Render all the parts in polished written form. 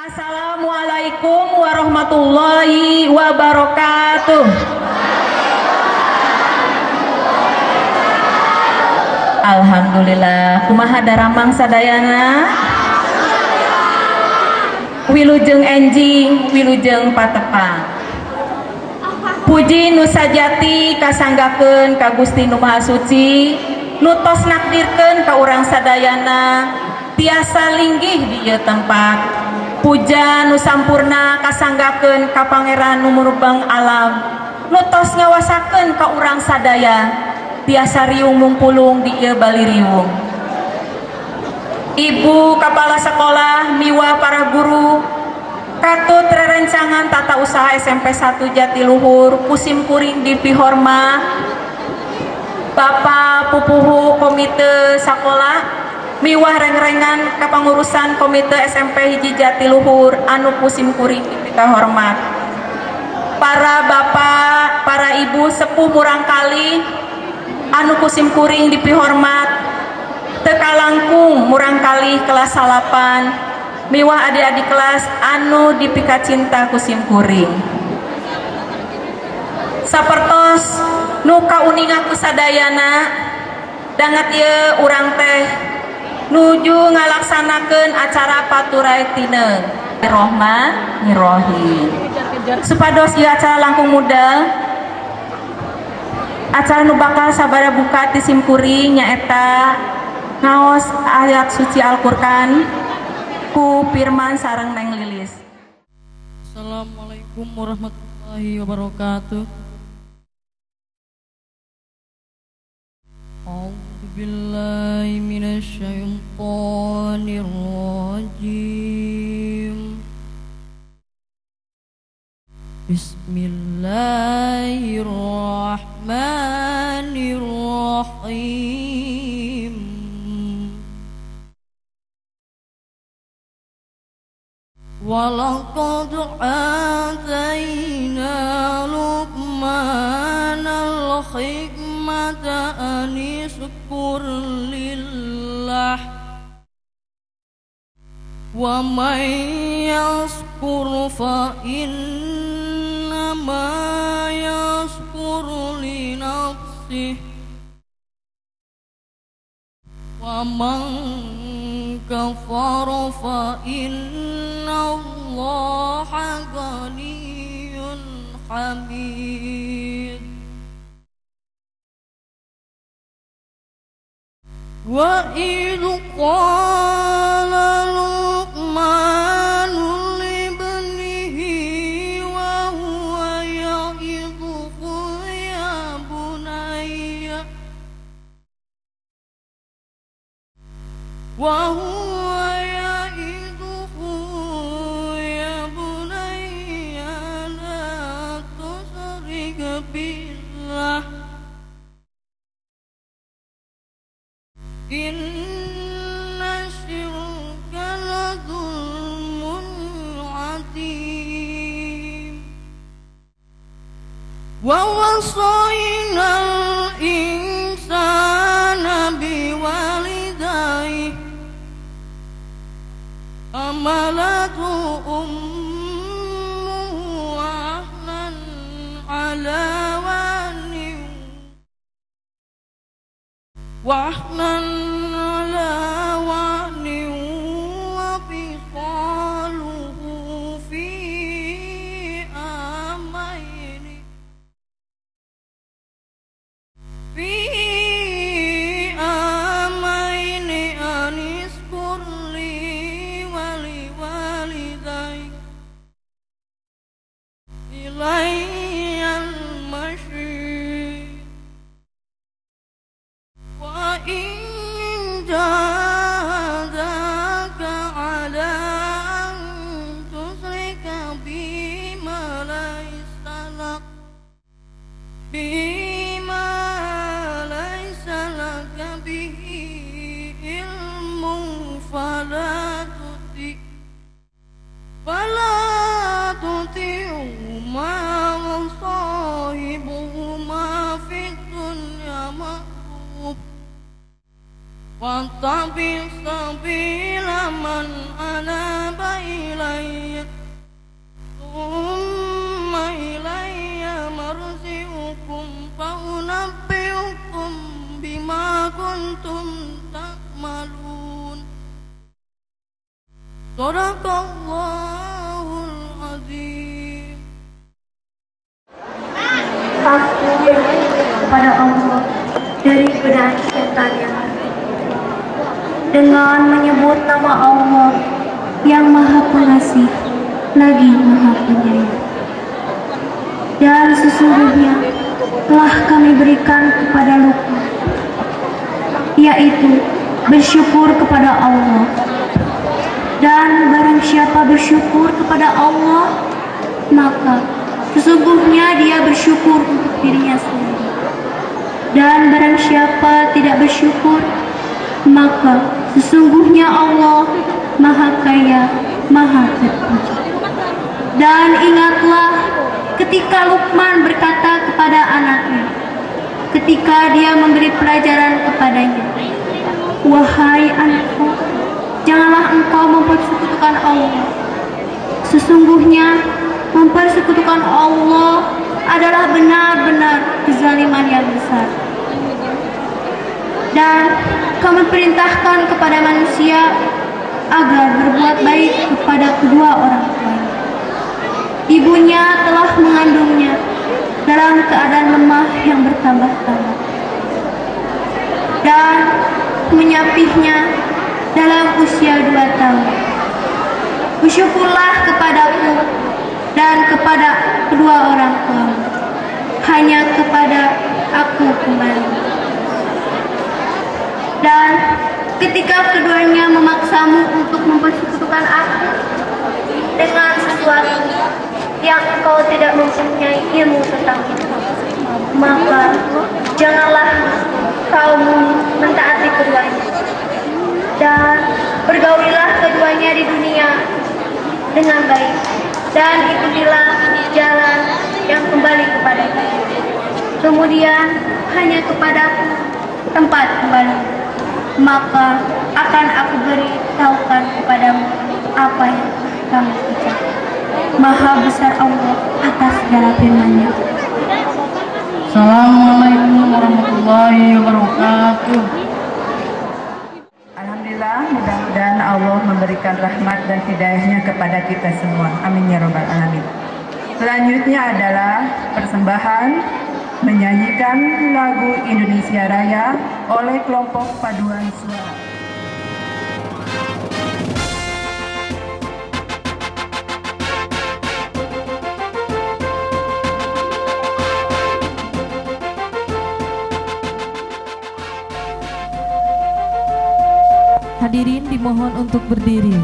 Assalamualaikum warahmatullahi wabarakatuh. Alhamdulillah, kumaha daramang sadayana, wilujeng enjing, wilujeng patepang. Puji nu sajati kasanggakeun ka Gusti Nu Maha Suci, nu tos nakdirkeun ka urang sadayana tiasa linggih di ieu tempat. Puja nu sampurna kasanggakeun ka Pangeran nu murbang alam, nu tos ngawasakeun ka urang sadaya tiasa riung mungpulung di ieu bali riung. Ibu Kepala Sekolah miwah para guru, katut rerencangan tata usaha SMP 1 Jatiluhur Kusim Kuring dipihormat Bapak Pupuhu Komite Sekolah miwah reng-rengan kepengurusan Komite SMP hiji Jatiluhur anu Kusim Kuring dipihormat para bapak, para ibu sepuh murang kali anu Kusim Kuring dipihormat teka langkung murang kali kelas 8 miwah adik-adik kelas anu dipika cinta Kusim Kuring sapertos nu kauningan kusadayana dangat ieu urang teh nuju ngalaksanakeun acara paturai tineng Bismillahirrahmanirrahim supados ieu acara langkung mudal acara nu bakal sabada buka ti Sim Kuring nyaeta ngaos ayat suci Al-Qur'an ku firman sareng Neng Lilis. Assalamualaikum warahmatullahi wabarakatuh. A'udzu billahi minasy syaithanir rajim. Bismillahirrahmanirrahim. Walaqad atayna Luqmanal hikmata an ishkur lillah wa may yashkur fa innama yashkuru li nafsihi wa man kafara fa innallaha ghaniyyun hamid. Wa idh qala Luqmanu libnihi wa huwa ya'idhuhu ya bunayya wa huwa ya'idhuhu ya bunayya la tusyrik billah inna syirka la dzulmun adzim. Wa wasaynal insana biwalidayhi hamalatu ummuhu wahnan ala wahnan ala wahnin wa fisaluhu fi amaini anishkur li wali walidayk ilayyal masyir wa in jahadaka ala an tusyrika bima laysa laka bihi ilmun fala tuti'huma wa sahibuhuma fid dunya ma'ruf wattabi' sabila man anaba ilayya thumma ilayya marji'ukum fa unabbi'ukum bima kuntum ta'malun. Shadaqallahul azim. Takut kepada Allah dari godaan setan yang dengan menyebut nama Allah yang Maha Pengasih lagi Maha Penyayang. Dan sesungguhnya telah kami berikan kepada Luqman, yaitu bersyukur kepada Allah. Dan barang siapa bersyukur kepada Allah, maka sesungguhnya dia bersyukur untuk dirinya sendiri. Dan barang siapa tidak bersyukur, maka sesungguhnya Allah Maha Kaya, Maha Terpuji. Dan ingatlah ketika Luqman berkata kepada anaknya, ketika dia memberi pelajaran kepadanya, "Wahai anakku, janganlah engkau mempersekutukan Allah. Sesungguhnya mempersekutukan Allah adalah benar-benar kezaliman yang besar. Dan kami perintahkan kepada manusia agar berbuat baik kepada kedua orang tuanya. Ibunya telah mengandungnya dalam keadaan lemah yang bertambah-tambah dan menyapihnya dalam usia 2 tahun. Bersyukurlah kepadaku dan kepada kedua orang tuamu. Hanya kepada aku kembali. Dan ketika keduanya memaksamu untuk mempersekutukan aku dengan sesuatu yang engkau tidak mempunyai ilmu tentang itu, maka janganlah kau mentaati keduanya. Dan bergaulilah keduanya di dunia dengan baik, dan ikutilah jalan yang kembali kepada-Ku. Kemudian hanya kepadaku tempat kembali, maka akan aku beritahukan kepadamu apa yang kamu ucapkan. Maha besar Allah atas segala firman-Nya. Assalamualaikum warahmatullahi wabarakatuh. Alhamdulillah, mudah-mudahan Allah memberikan rahmat dan hidayahnya kepada kita semua. Amin ya robbal alamin. Selanjutnya adalah persembahan menyanyikan lagu Indonesia Raya oleh kelompok paduan suara. Hadirin dimohon untuk berdiri.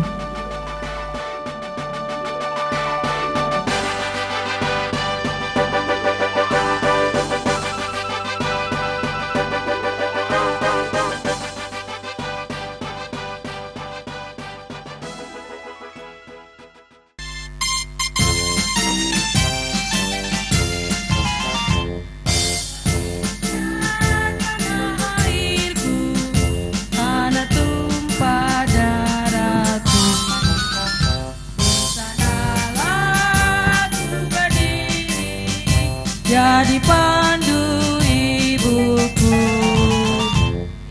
Jadi pandu ibuku,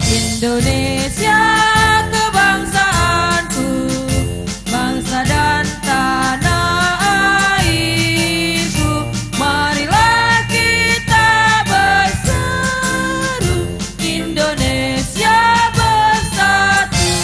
Indonesia kebangsaanku, bangsa dan tanah airku. Marilah kita berseru, Indonesia bersatu.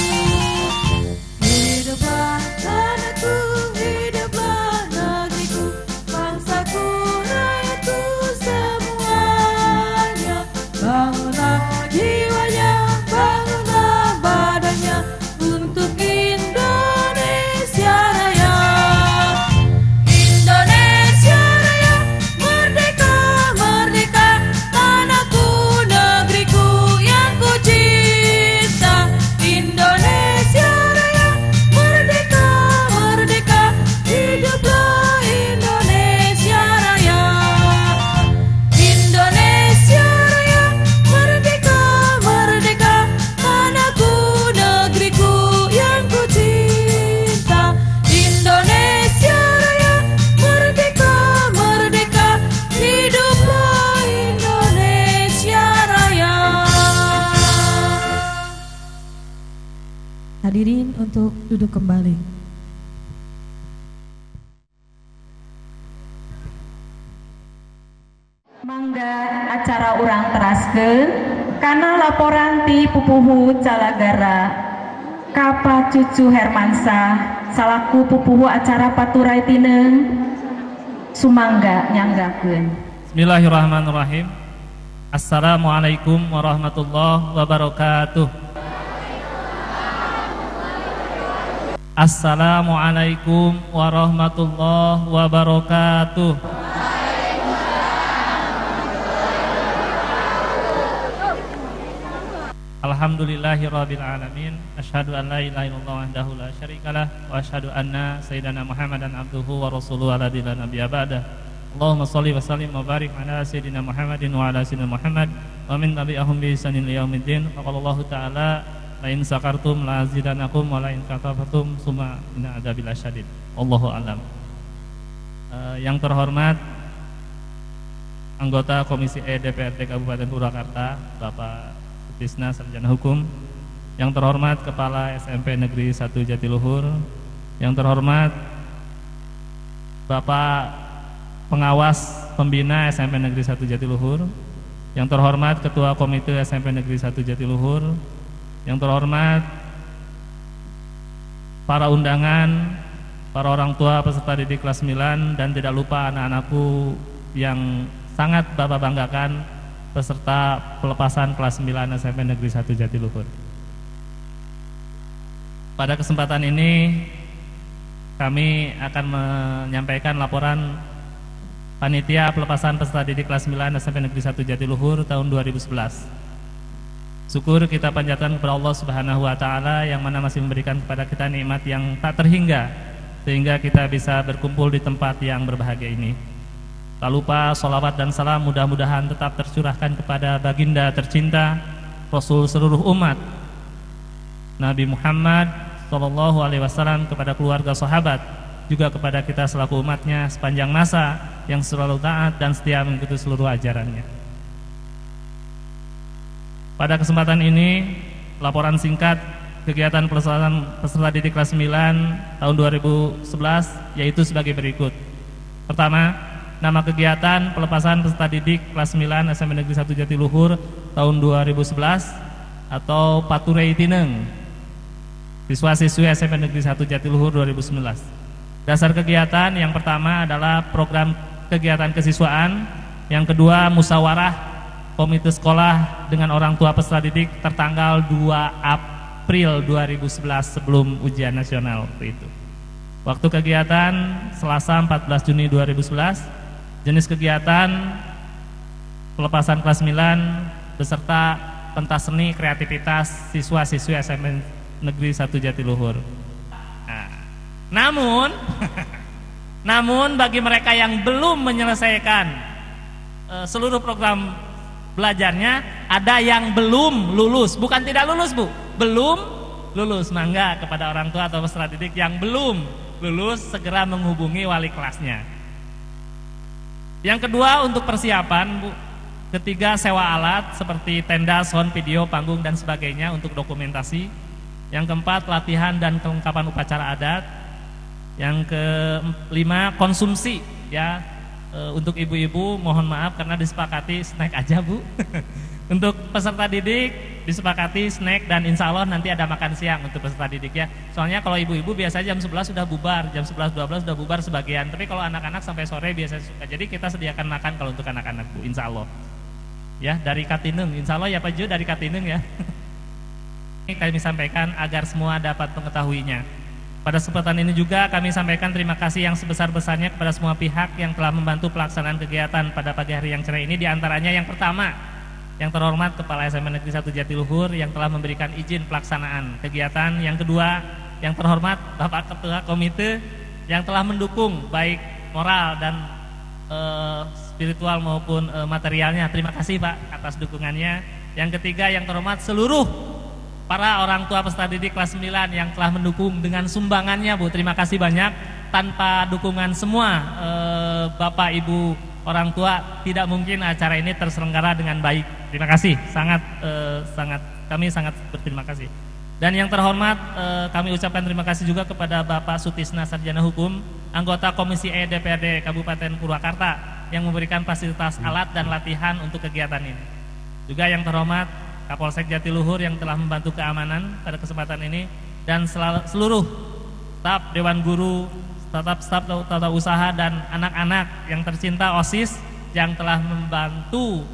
Hiduplah tanahku, hiduplah negeriku, bangsaku, rakyatku semuanya. Bangunlah jiwanya, bangunlah badannya untuk Indonesia Raya. Indonesia Raya, merdeka, merdeka, tanahku, negeriku yang ku cinta. Indonesia Raya, merdeka, merdeka, hiduplah Indonesia Raya. Indonesia Raya, merdeka, merdeka, tanahku, negeriku yang ku cinta. Indonesia Raya, merdeka, merdeka, hiduplah Indonesia Raya. Hadirin untuk duduk kembali. Mangga acara urang teraskeun kana laporan ti pupuhu Calagara Kapa Cucu Hermansah salaku pupuhu acara paturai tineng sumangga nyanggakeun. Bismillahirrahmanirrahim. Assalamualaikum warahmatullahi wabarakatuh. Assalamualaikum warahmatullahi wabarakatuh. Alhamdulillahirabbil alamin. Asyhadu an la ilaha illallah wahdahu la syarikalah wa asyhadu anna sayyidana Muhammadan abduhu wa rasuluhu alladzi la nabiyya ba'dah. Allahumma shalli wa sallim wa barik ala sayyidina Muhammadin wa ala sayyidina Muhammad wa min tabi'ahum bi ihsanin ila yaumiddin. Qala Allah ta'ala la in sakartum la azidanakum wa la in kafartum summa inna adzabil asyadid. Wallahu a'lam. Yang terhormat anggota Komisi E DPRD Kabupaten Purwakarta, Bapak Sutisna Sarjana Hukum, yang terhormat Kepala SMP Negeri 1 Jatiluhur, yang terhormat Bapak Pengawas Pembina SMP Negeri 1 Jatiluhur, yang terhormat Ketua Komite SMP Negeri 1 Jatiluhur, yang terhormat para undangan, para orang tua peserta didik kelas 9, dan tidak lupa anak-anakku yang sangat Bapak banggakan, peserta pelepasan kelas 9 SMP Negeri 1 Jatiluhur. Pada kesempatan ini kami akan menyampaikan laporan panitia pelepasan peserta didik kelas 9 SMP Negeri 1 Jatiluhur tahun 2011. Syukur kita panjatkan kepada Allah Subhanahu wa taala yang mana masih memberikan kepada kita nikmat yang tak terhingga sehingga kita bisa berkumpul di tempat yang berbahagia ini. Tak lupa sholawat dan salam mudah-mudahan tetap tercurahkan kepada baginda tercinta Rasul seluruh umat Nabi Muhammad SAW, kepada keluarga sahabat, juga kepada kita selaku umatnya sepanjang masa yang selalu taat dan setia mengikuti seluruh ajarannya. Pada kesempatan ini laporan singkat kegiatan pelaksanaan peserta didik kelas 9 tahun 2011 yaitu sebagai berikut. Pertama, nama kegiatan pelepasan peserta didik kelas 9 SMP Negeri 1 Jatiluhur tahun 2011 atau Paturei Tineng, siswa-siswi SMP Negeri 1 Jatiluhur 2019. Dasar kegiatan yang pertama adalah program kegiatan kesiswaan, yang kedua musyawarah komite sekolah dengan orang tua peserta didik tertanggal 2 April 2011 sebelum ujian nasional itu. Waktu kegiatan Selasa 14 Juni 2011. Jenis kegiatan pelepasan kelas 9 beserta pentas seni kreativitas siswa-siswi SMP Negeri 1 Jatiluhur. Namun bagi mereka yang belum menyelesaikan seluruh program belajarnya, ada yang belum lulus, bukan tidak lulus Bu, belum lulus. Mangga kepada orang tua atau peserta didik yang belum lulus segera menghubungi wali kelasnya. Yang kedua untuk persiapan Bu. Ketiga sewa alat seperti tenda, sound, video, panggung dan sebagainya untuk dokumentasi. Yang keempat latihan dan kelengkapan upacara adat. Yang kelima konsumsi ya. Untuk ibu-ibu mohon maaf karena disepakati snack aja Bu. Untuk peserta didik disepakati snack dan insya Allah nanti ada makan siang untuk peserta didik ya. Soalnya kalau ibu-ibu biasanya jam 11 sudah bubar, jam 11-12 sudah bubar sebagian. Tapi kalau anak-anak sampai sore biasanya suka. Jadi kita sediakan makan kalau untuk anak-anak Bu, insya Allah. Ya dari Katineng, insya Allah ya Pak Jo dari Katineng ya. Ini kami sampaikan agar semua dapat mengetahuinya. Pada kesempatan ini juga kami sampaikan terima kasih yang sebesar-besarnya kepada semua pihak yang telah membantu pelaksanaan kegiatan pada pagi hari yang cerah ini. Di antaranya yang pertama, yang terhormat Kepala SMP Negeri 1 Jatiluhur yang telah memberikan izin pelaksanaan kegiatan. Yang kedua, yang terhormat Bapak Ketua Komite yang telah mendukung baik moral dan spiritual maupun materialnya. Terima kasih Pak atas dukungannya. Yang ketiga, yang terhormat seluruh para orang tua peserta didik kelas 9 yang telah mendukung dengan sumbangannya Bu. Terima kasih banyak. Tanpa dukungan semua Bapak Ibu orang tua tidak mungkin acara ini terselenggara dengan baik. Terima kasih, kami sangat berterima kasih. Dan yang terhormat kami ucapkan terima kasih juga kepada Bapak Sutisna Sarjana Hukum, anggota Komisi E DPRD Kabupaten Purwakarta yang memberikan fasilitas alat dan latihan untuk kegiatan ini. Juga yang terhormat Kapolsek Jatiluhur yang telah membantu keamanan pada kesempatan ini, dan seluruh staf Dewan Guru, staf tata usaha dan anak-anak yang tercinta OSIS yang telah membantu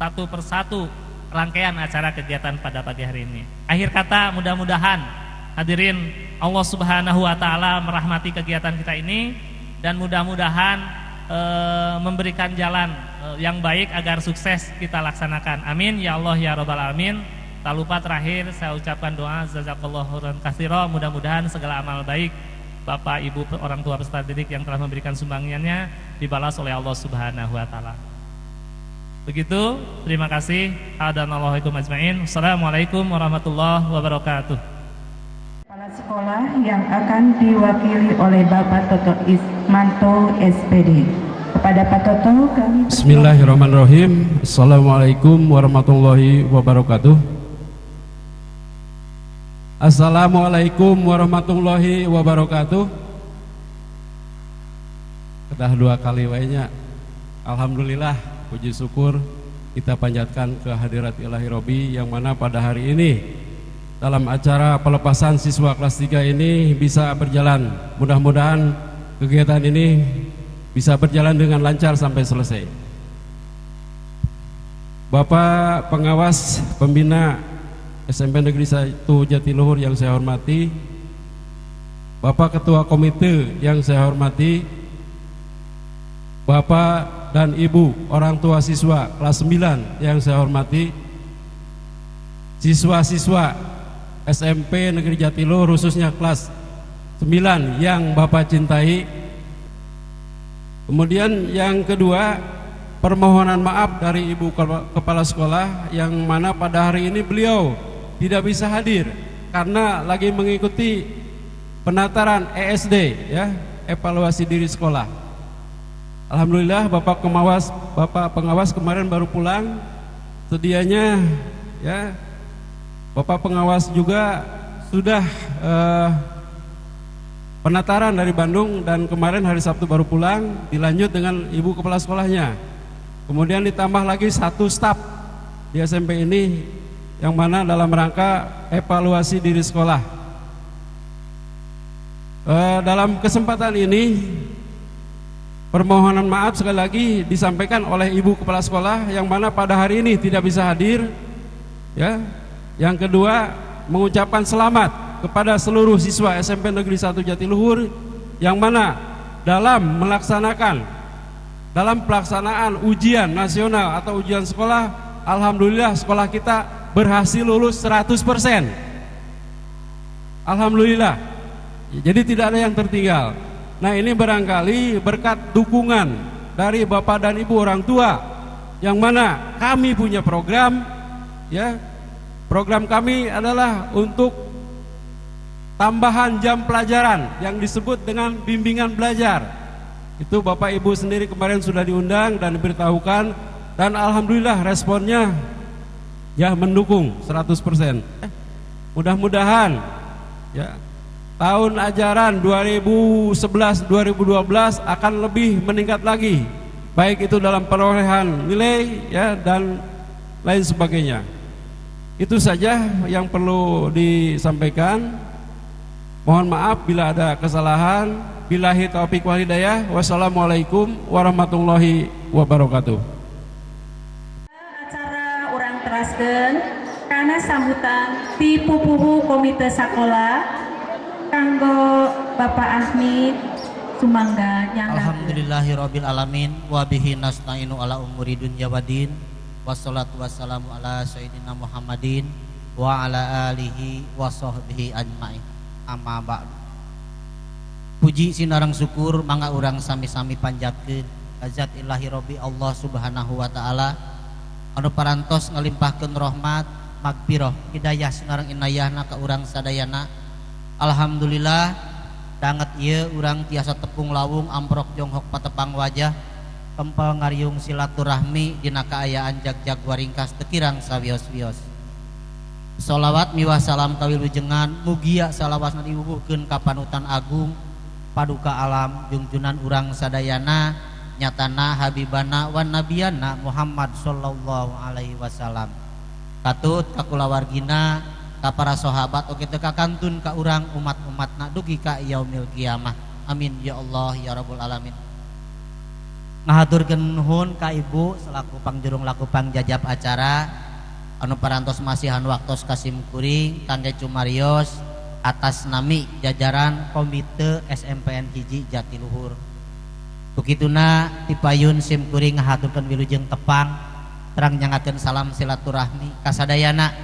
satu persatu rangkaian acara kegiatan pada pagi hari ini. Akhir kata, mudah-mudahan Hadirin, Allah Subhanahu wa taala merahmati kegiatan kita ini dan mudah-mudahan memberikan jalan yang baik agar sukses kita laksanakan. Amin ya Allah ya rabbal alamin. Tak lupa terakhir saya ucapkan doa jazakallahu khairan katsira, mudah-mudahan segala amal baik Bapak Ibu orang tua peserta didik yang telah memberikan sumbangannya dibalas oleh Allah Subhanahu wa taala. Begitu, terima kasih. Hadanallahu ajmain. Assalamualaikum warahmatullahi wabarakatuh. Kepala sekolah yang akan diwakili oleh Bapak Toto Ismanto SPD. Kepada Pak Toto kami Bismillahirrahmanirrahim. Assalamualaikum warahmatullahi wabarakatuh. Assalamualaikum warahmatullahi wabarakatuh. Kedah dua kali wainya. Alhamdulillah, puji syukur kita panjatkan ke hadirat Ilahi Robi yang mana pada hari ini dalam acara pelepasan siswa kelas 3 ini bisa berjalan. Mudah-mudahan kegiatan ini bisa berjalan dengan lancar sampai selesai. Bapak pengawas pembina SMP Negeri 1 Jatiluhur yang saya hormati, Bapak Ketua Komite yang saya hormati, Bapak dan Ibu orang tua siswa kelas 9 yang saya hormati, siswa-siswa SMP Negeri Jatiluhur khususnya kelas 9 yang Bapak cintai. Kemudian yang kedua, permohonan maaf dari Ibu Kepala Sekolah yang mana pada hari ini beliau tidak bisa hadir karena lagi mengikuti penataran ESD ya, evaluasi diri sekolah. Alhamdulillah Bapak pengawas kemarin baru pulang. Sedianya ya Bapak pengawas juga sudah penataran dari Bandung dan kemarin hari Sabtu baru pulang, dilanjut dengan Ibu Kepala Sekolahnya. Kemudian ditambah lagi satu staf di SMP ini yang mana dalam rangka evaluasi diri sekolah. Dalam kesempatan ini permohonan maaf sekali lagi disampaikan oleh Ibu Kepala Sekolah yang mana pada hari ini tidak bisa hadir ya. Yang kedua, mengucapkan selamat kepada seluruh siswa SMP Negeri 1 Jatiluhur yang mana dalam pelaksanaan ujian nasional atau ujian sekolah, alhamdulillah sekolah kita berhasil lulus 100%. Alhamdulillah. Jadi tidak ada yang tertinggal. Nah, ini barangkali berkat dukungan dari Bapak dan Ibu orang tua yang mana kami punya program ya. Program kami adalah untuk tambahan jam pelajaran yang disebut dengan bimbingan belajar. Itu Bapak Ibu sendiri kemarin sudah diundang dan diberitahukan, dan alhamdulillah responnya ya mendukung 100%. Mudah-mudahan ya tahun ajaran 2011-2012 akan lebih meningkat lagi, baik itu dalam perolehan nilai ya dan lain sebagainya. Itu saja yang perlu disampaikan. Mohon maaf bila ada kesalahan. Billahi taufiq wal hidayah. Wassalamualaikum warahmatullahi wabarakatuh. Acara urang teraskeun kana sambutan ti pupuhu komite sakola kanggo Bapak Ahmid Sumangga nyangga. Alhamdulillahirabbil alamin wa bihi nasta'inu ala umuri dunya waddin. Wassalatu wassalamu ala sayyidina Muhammadin wa ala alihi wa sahbihi ajmain. Amma ba'du. Puji sinarang syukur mangga urang sami-sami panjatkeun ka zat ilahi Rabbi Allah Subhanahu wa taala anu parantos ngalimpahkeun rahmat, magfirah, hidayah sinareng inayahna ka urang sadayana. Alhamdulillah danget ieu urang tiasa tepung lawung amprok jonghok patepang wajah kempel ngariung silaturahmi dina kaayaan jag-jag waringkas teu kirang sawios-wios. Sholawat miwah salam kawilujengan mugia salawasna diwuhkeun ka panutan agung paduka alam junjunan urang sadayana nyatana habibana wan nabiyana Muhammad sallallahu alaihi wasallam. Katut ka kulawargina ka para sahabat oge teu kakantun ka urang umat-umatna dugi ka yaumil kiamah. Amin ya Allah ya rabbul alamin. Ngahaturkeun nuhun ka Ibu selaku pangjurung laku pangjajab acara anu parantos masihan waktos kasim kuring kangge cumarios atas nami jajaran Komite SMPN Hiji Jatiluhur. Tukituna tipayun sim kuring ngahaturkeun wilujeng tepang terang nyangatkeun salam silaturahmi kasadayana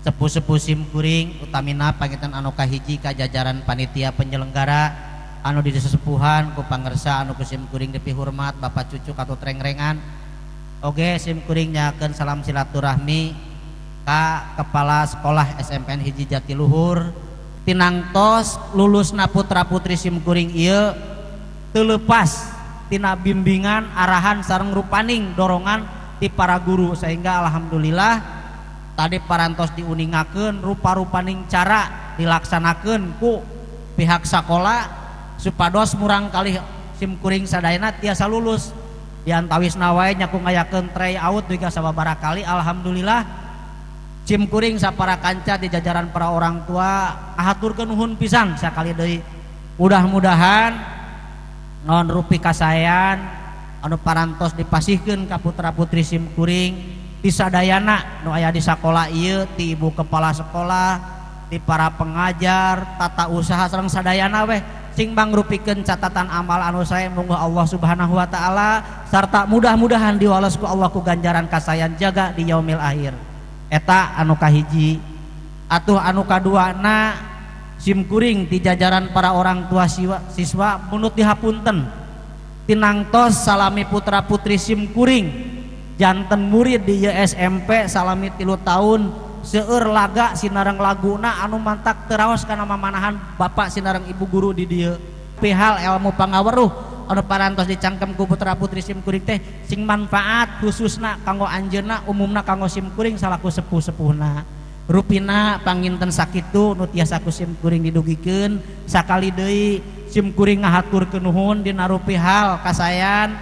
sepuh-sepuh sim kuring utamina pangitan anu kahiji ka jajaran panitia penyelenggara anu di sesepuhan ku pangersa anu ku sim kuring depi hormat Bapak Cucu atau trengrengan. Oge sim kuring nyakeun salam silaturahmi ka kepala sekolah SMPN Hiji Jatiluhur tinangtos lulusna putra putri sim kuring ieu teu leupas tina bimbingan arahan sareng rupaning dorongan ti para guru sehingga alhamdulillah tadi parantos diuningakeun rupa-rupaning cara dilaksanakeun ku pihak sekolah supados murang kali sim kuring sadayana tiasa lulus diantawisna wae nyaku ngayakeun try out juga sababaraha kali alhamdulillah sim kuring sapara kanca di jajaran para orang tua ahaturkeun nuhun pisan sakali deui mudah-mudahan non rupi kasayan anu parantos dipasihkeun ka putra putri sim kuring ti sadayana nu aya di sakola ieu ti ibu kepala sekolah ti para pengajar tata usaha sareng sadayana weh sing mangrupikeun catatan amal anu sae mungguh Allah Subhanahu wa taala sarta mudah-mudahan diwales ku Allah ku ganjaran kasayan jaga di yaumil akhir eta anu kahiji. Atuh anu kaduana sim kuring di jajaran para orang tua siswa munut dihapunten tinangtos salami putra putri sim kuring janten murid di SMP salami 3 tahun seueur laga sinareng laguna anu mantak teraos kana mamanahan bapak sinareng ibu guru di dieu pihal ilmu pangaweruh anu parantos dicangkem ku putra putri sim kuring teh sing manfaat khususna kanggo anjeunna umumna kanggo sim kuring salaku sepuh-sepuhna rupina panginten sakitu nu tiasa ku sim kuring didugikeun sakali deui sim kuring ngahaturkeun nuhun dina rupi hal kasayan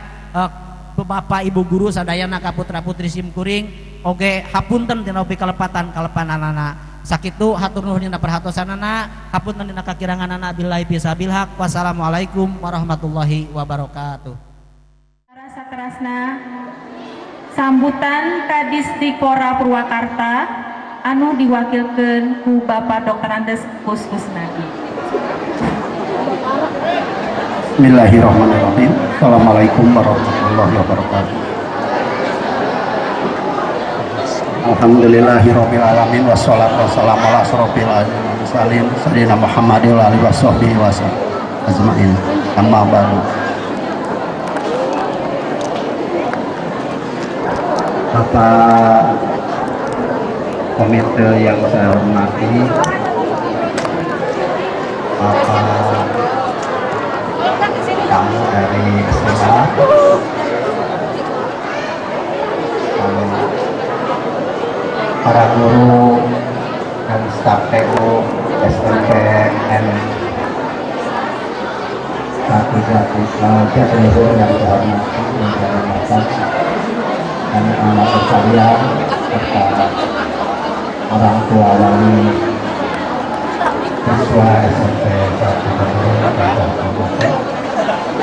bapak ibu guru sadayana ka putra putri sim kuring oge hapunten dina rupi kalepananana sakitu hatur nuhun dina perhatosanana hapunten dina kakiranganana billahi bisabil haq wassalamualaikum warahmatullahi wabarakatuh. Rasa kerasna sambutan Kadis Dikpora Purwakarta anu diwakilkan ku Bapak Dr. Andes Kusnadi. Bismillahirrahmanirrahim. Assalamualaikum warahmatullahi wabarakatuh. Alhamdulillahirabbil alamin wassalatu wassalamu ala asrofil mursalin sayyidina Muhammadin wa alihi washabbihi wasallam ajmain. Amma ba'du. Bapak komite yang saya hormati, Bapak tamu dari SMA, para guru dan staf TU SMPN Jatiluhur yang saya hormati dan anak sekalian serta orang tua wali siswa SMP Jatiluhur.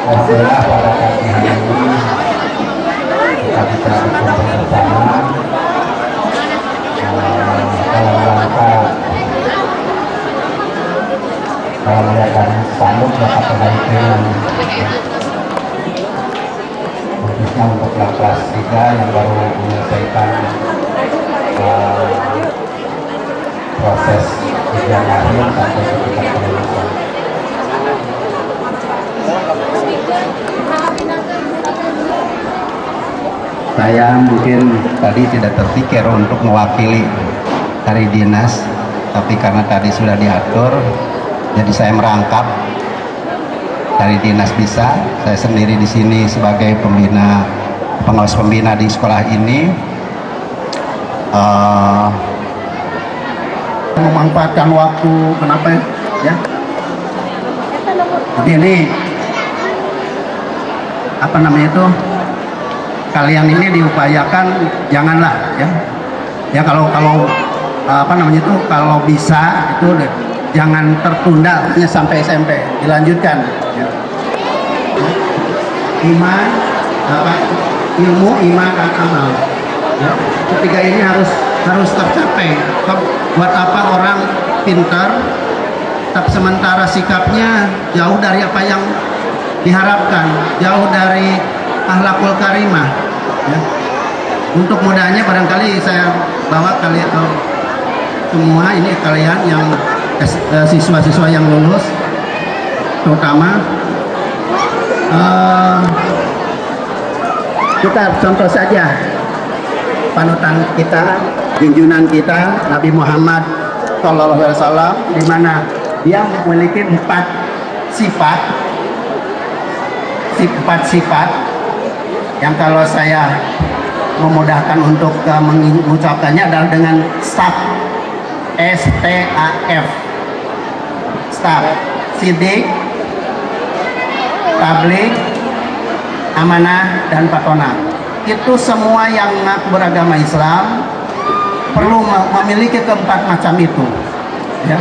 Alhamdulillah pada pagi hari ini kita bisa berkumpul bersama dalam rangka merayakan sambut Bapak Kebaikan khususnya untuk kelas 3 yang baru menyelesaikan proses ujian akhir sampai ke tingkat kelulusan. Saya mungkin tadi tidak terpikir untuk mewakili dari dinas, tapi karena tadi sudah diatur, jadi saya merangkap dari dinas bisa. Saya sendiri di sini sebagai pembina, pengawas pembina di sekolah ini. Memanfaatkan waktu, kenapa ya? Jadi ini apa namanya itu? Kalian ini diupayakan janganlah ya kalau apa namanya itu kalau bisa itu jangan tertunda hanya sampai SMP, dilanjutkan ya. Iman apa ilmu iman dan amal ya. Ketiga ini harus tercapai. Buat apa orang pintar tapi sementara sikapnya jauh dari apa yang diharapkan, jauh dari akhlakul karimah ya. Untuk mudahnya barangkali saya bawa kalian semua ini, kalian yang siswa-siswa yang lulus terutama kita contoh saja panutan kita, junjungan kita Nabi Muhammad Shallallahu Alaihi Wasallam, di mana dia memiliki empat sifat yang kalau saya memudahkan untuk mengucapkannya adalah dengan staf, STAF, staf, sidik, tabligh, amanah, dan patona. Itu semua yang beragama Islam perlu memiliki keempat macam itu ya.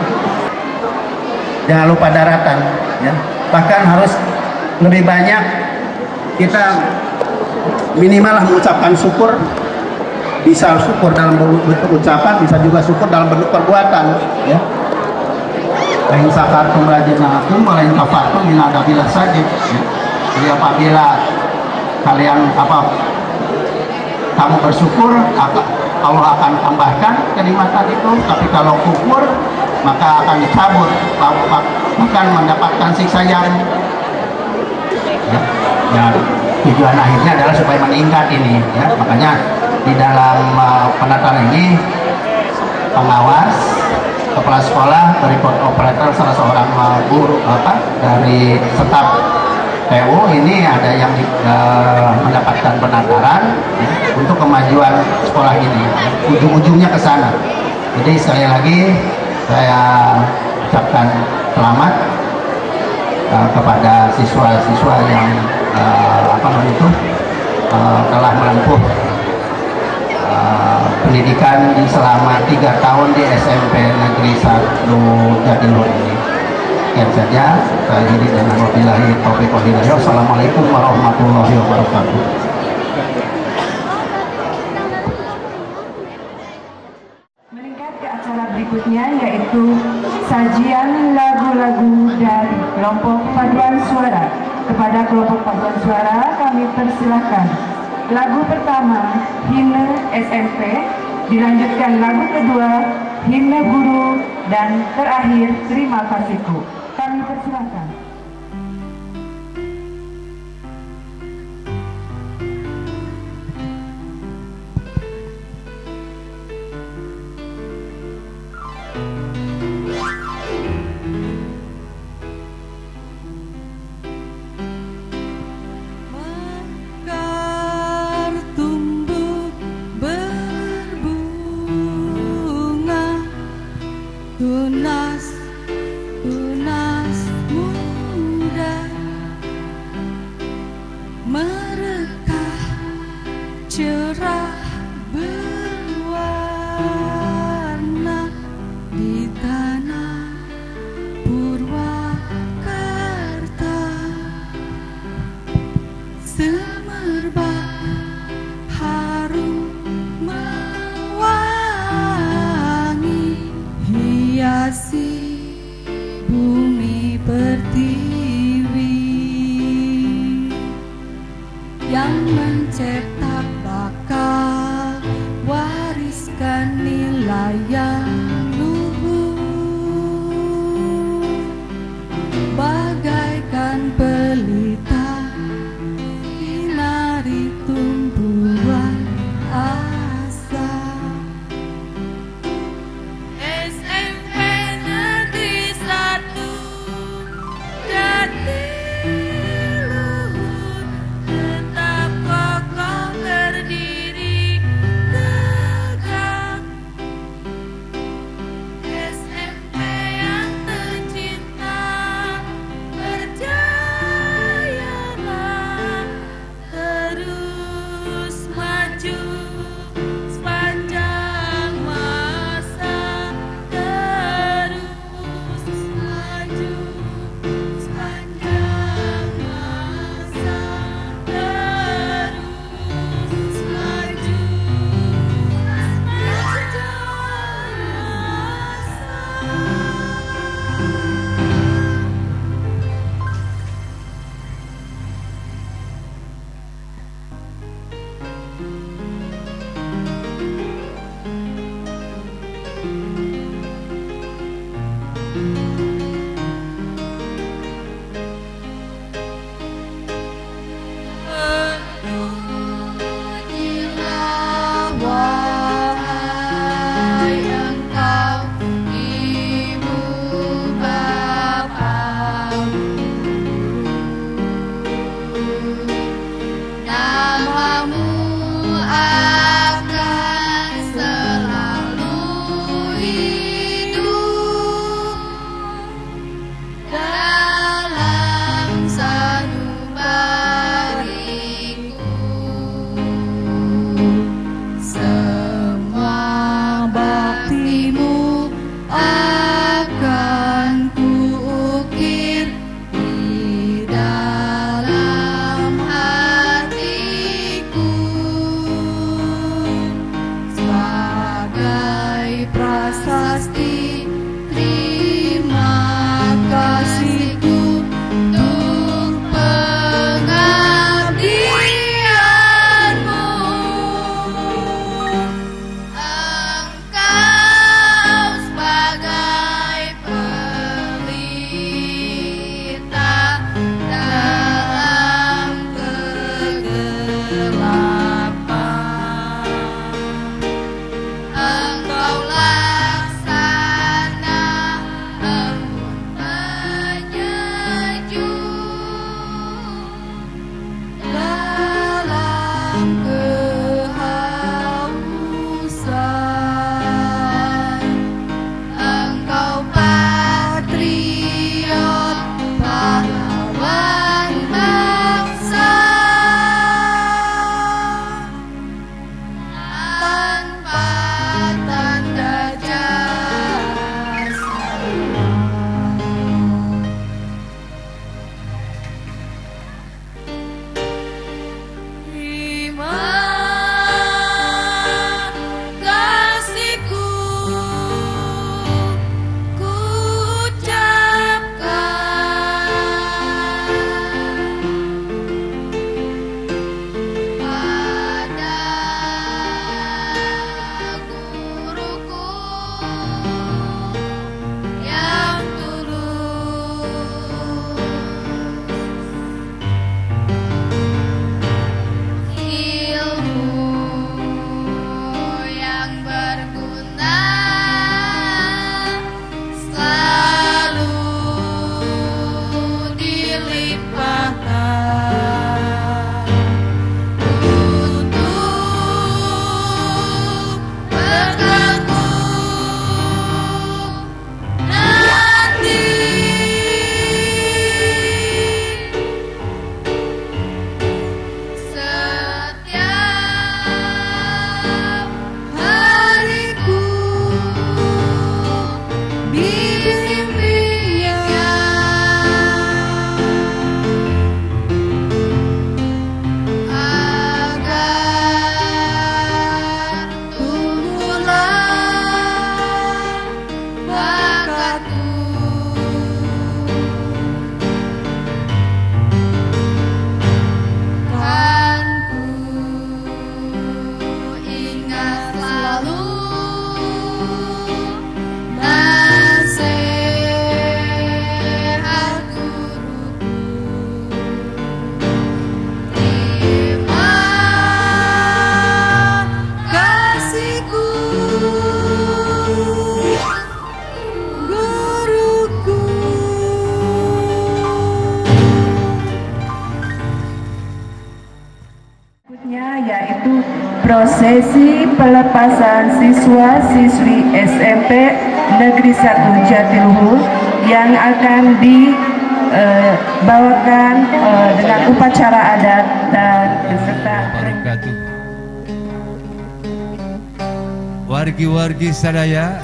Jangan lupa daratan ya. Bahkan harus lebih banyak kita minimal mengucapkan syukur, bisa syukur dalam bentuk ucapan, bisa juga syukur dalam bentuk perbuatan ya. Lain sakartum rajinakum, lain kafartum min adabillah sajid ya. Jadi apabila kalian kamu bersyukur, Allah akan tambahkan kenikmatan itu, tapi kalau kufur maka akan dicabut, akan mendapatkan siksa yang ya, tujuan akhirnya adalah supaya meningkat ini ya. Makanya di dalam penataan ini pengawas, kepala sekolah, berikut operator, salah seorang guru dari staf PU ini ada yang mendapatkan penataran ya, untuk kemajuan sekolah ini. Ujung-ujungnya ke sana. Jadi sekali lagi saya ucapkan selamat kepada siswa-siswa yang telah menempuh pendidikan selama 3 tahun di SMP Negeri 1 Jatiluhur ini. Sekian saja, saya akhiri dengan wabillahi taufiq wal hidayah. Assalamualaikum warahmatullahi wabarakatuh. Meningkat ke acara berikutnya, yaitu sajian lagu-lagu dari kelompok paduan suara. Kepada kelompok paduan suara kami persilahkan lagu pertama himne SMP, dilanjutkan lagu kedua himne guru, dan terakhir terima kasihku. Kami persilahkan. Mekar tumbuh berbunga, tunas tunasmu prosesi pelepasan siswa-siswi SMP Negeri 1 Jatiluhur yang akan dibawakan dengan upacara adat dan beserta wargi-wargi sadaya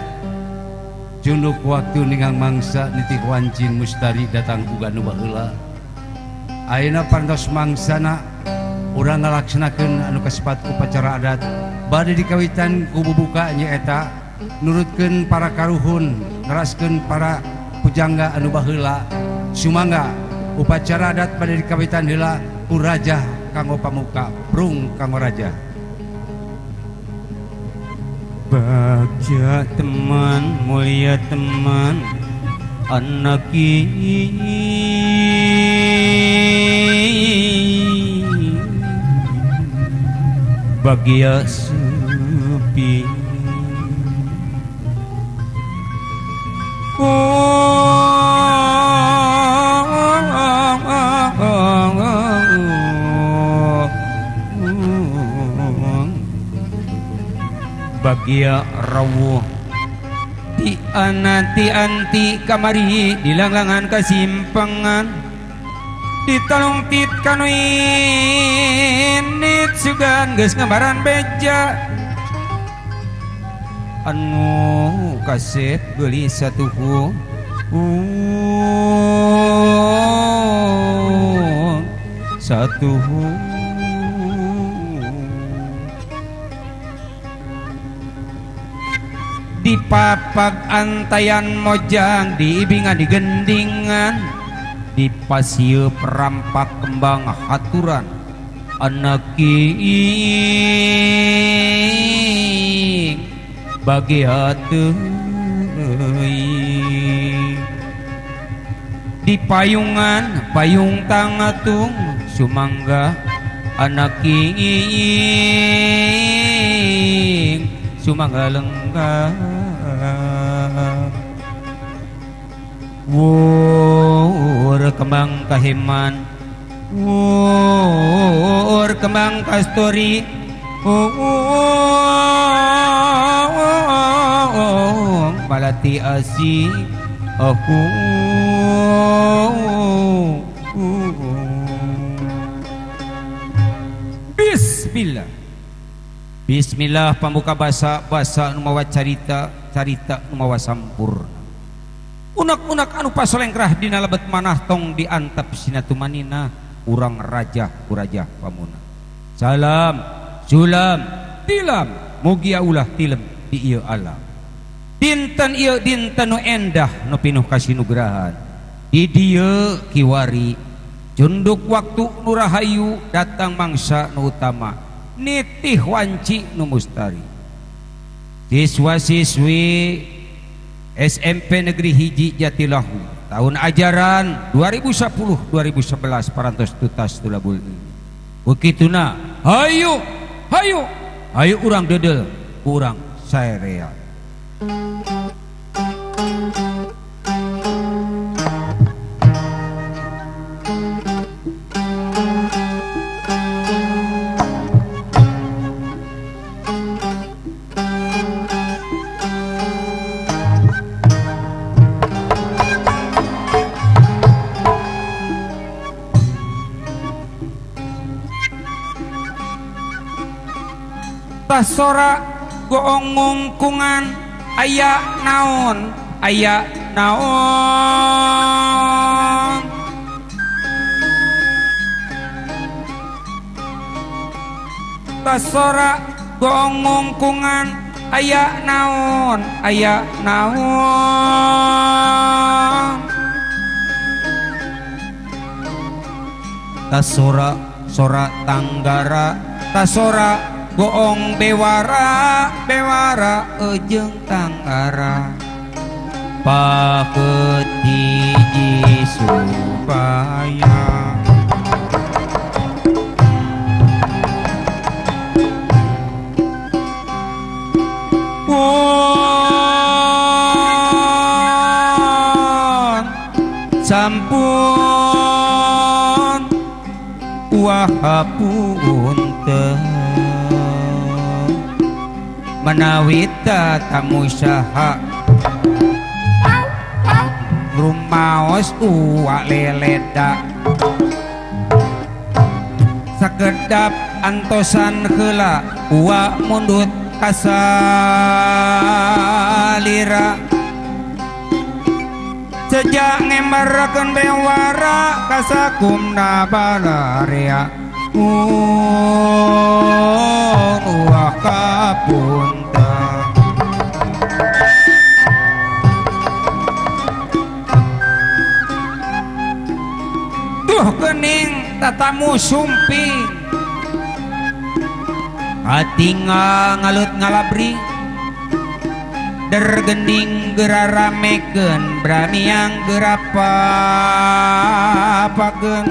junduk waktu ningang mangsa nitik wancin mustari datang buga nu baheula ayeuna pantos mangsana urang ngalaksanakeun anu kasebat upacara adat bade dikawitan ku bubuka nyaeta nurutkeun para karuhun ngaraskeun para pujangga anu baheula sumangga upacara adat bade dikawitan heula ku raja kanggo pamuka prung kanggo raja. Bagja teman, mulia teman, anak bahagia sepi. Bagia rawuh ti anti kamari dilanglangan kasimpangan ditalung tit kanuin nit sugan geus ngabaran beja anu kaset beli satuhu satuhu dipapag antayan mojang diibingan digendingan dipasieu perampak kembang haturan anak kiing bagia teuing di payungan payung tangatung sumangga anak kiing sumangga lenggah wur kembang kahiman wur kembang kasturi balati asih aku bismillah. Bismillah pambuka basa nu mawa carita nu mawa sampurna unak-unak anu pasolengkrah dina lebet manah tong diantap sinatumanina urang raja kuraja pamuna salam sulam tilam mugia ulah tilem di ieu alam dinten ieu dinten nu endah nu pinuh kasinugrahan di dieu kiwari junduk waktu nu rahayu datang mangsa nu utama nitih wanci nu mustari siswa-siswi SMP Negeri Hiji Jatiluhur tahun ajaran 2010-2011 parantos tutas tulabul bekituna hayu urang dedel urang saerea sora goong ngungkungan aya naon tasora goong ngungkungan aya naon tasora sora tanggara tasora goong bewara ejeng tanggara paketiji supaya sampun wahapunten menawi tamu saha rumaos uwak leleda sakedap antosan heula uwak mundut kasalira sejak ngembarakeun bewara kasakumna balaria uwak kapunta duh geuning tatamu sumping hatinga ngalut ngalabri dergening geraramekeun bramiang gerapapakeun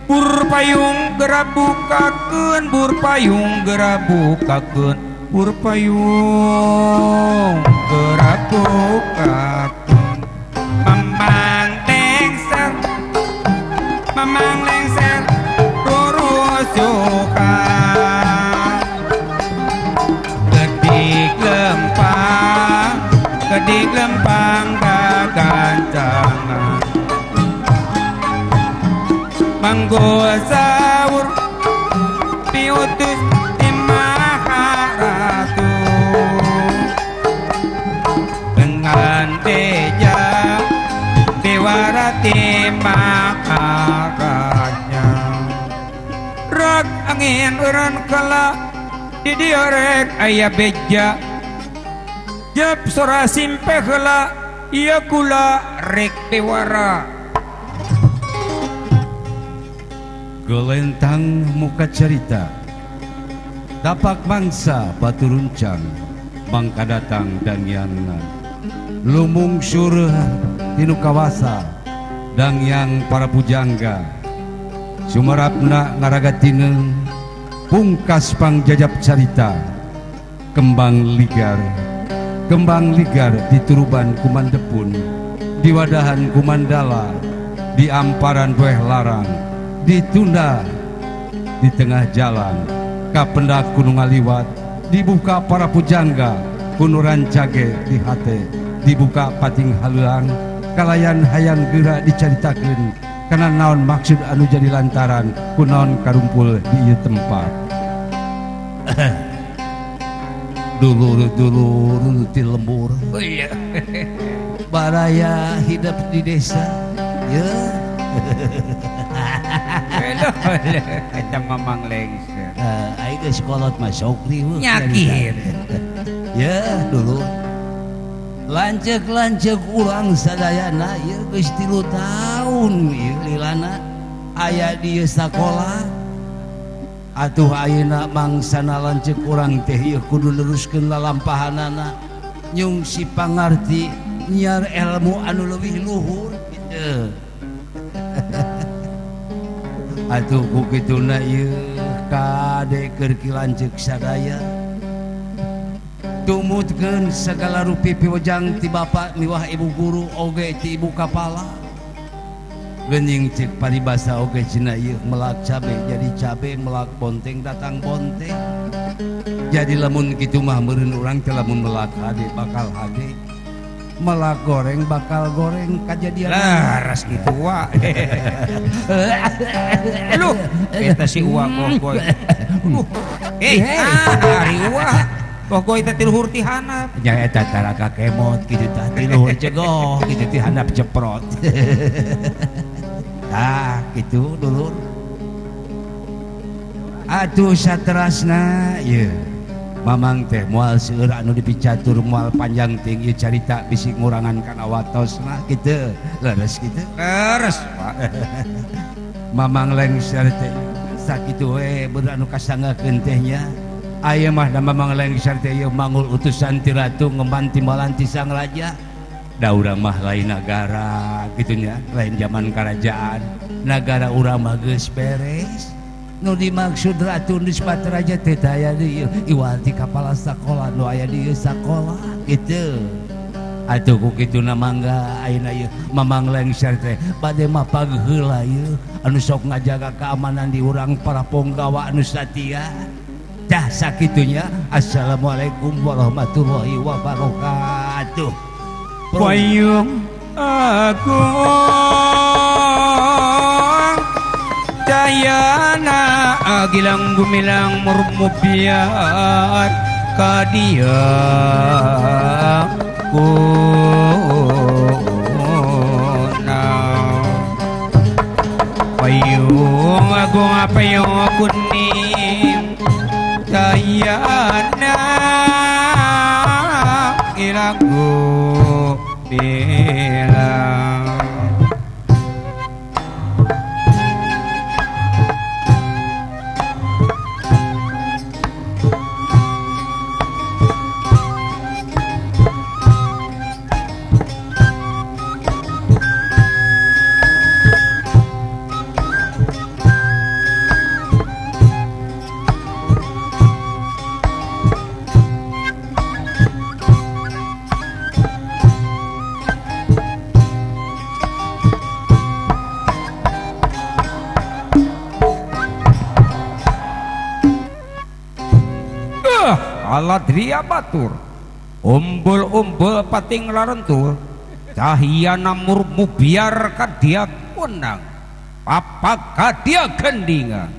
bur payung gerabukakeun bur payung gerabukakeun bur payung gerabukakeun mamang lengser lurus suka gedik lempang gagancangan manggo sahur piutus di Maharatu dengan teja dewarati makaranya rag angin uran kala di diorek aya beja jep sora simpe heula ieu kula rek dewara gelentang muka cerita tapak mangsa batu runcang mangka datang dan yangan lumung surah tinu kawasa dan yang para pujangga sumarapna ngaragatineng pungkas pangjajab cerita kembang ligar di turuban kumandepun di wadahan kumandala di amparan dueh larang ditunda di tengah jalan kapendak gunung ngaliwat dibuka para pujangga kunuran cage di hate dibuka pating haluang kalayan hayang geura dicaritakeun kana naon maksud anu jadi lantaran kunaon karumpul di ieu tempat dulur ti lembur oh iya baraya hidup di desa ya eta mamang lengser aing geus kolot mah sokri nyakir ya dulu lancek urang sadayana ieu geus 3 taun ieu lilana aya di sakola atuh ayeuna mangsana lancek urang teh ieu kudu neruskeun lalampahanana nyung si pangarti nyiar ilmu anu leuwih luhur kitu atuh ku kituna ieu kade keur kilancek sadaya tumutkeun segala rupi piwejang ti bapa miwah ibu guru oge ti ibu kapala geuning cek paribasa oge cenah ieu melak cabe jadi cabe melak bonteng datang bonteng jadi lamun kitu mah meureun urang teh lamun melak hade bakal hade melak goreng bakal goreng kajadian laras kitu wa lu eta si uwa gogoy hari uwa gogoy teh ti luhur ti handap nya eta taraka kemot kitu tah ti luhur cegoh kitu ti handap ceprot ah gitu dulur atuh saterasna ieu mamang teh moal seueur anu dipicatur moal panjang ting ieu carita bisi ngurangan kana watosna kitu leres kitu leres Pak mamang lengser teh sakitu we beur anu kasanggakeun teh nya aya mah da mamang lengser teh ieu mangul utusan ti ratu ngemban timbalan ti sang raja da urang mah lain negara gitunya lain zaman kerajaan negara urang mah geus beres nu dimaksud ratu nisbat raja teh aya di iwal ti kapala sakola nu aya di sakola kitu atuh ku kituna mangga ayeuna ieu mamang lengser teh bade mah pageheula ieu anu sok ngajaga keamanan di urang para punggawa anu satia dah sakitunya. Assalamualaikum warahmatullahi wabarakatuh. Payung agung dayana agilang gumilang murmu biar kadia kuna payung agung payung kuning dayana irago bilang Aladria batur umbul-umbul pating larentul cahyana murmu biar kadia kunang papak kadia gendinga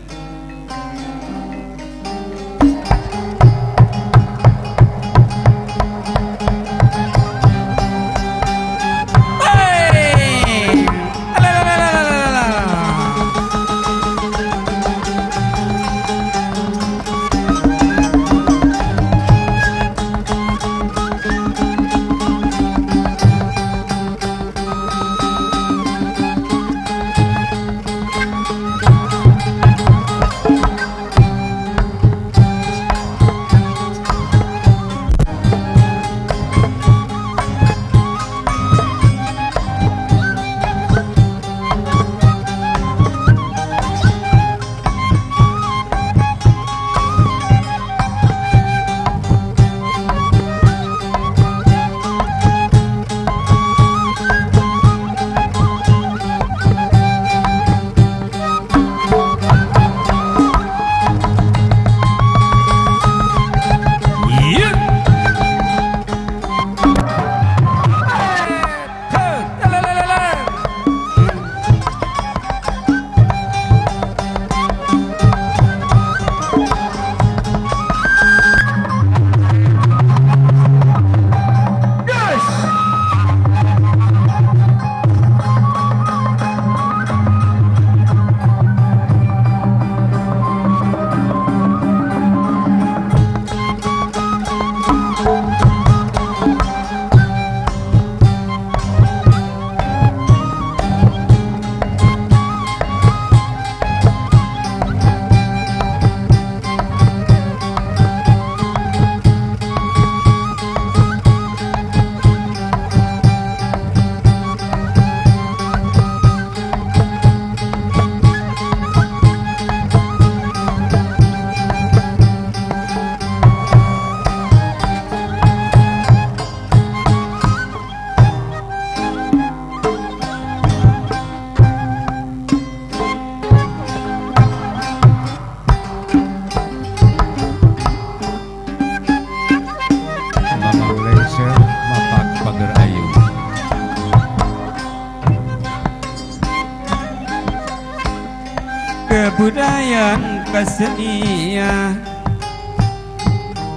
kebudayaan kesenian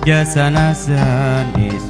jasana sanis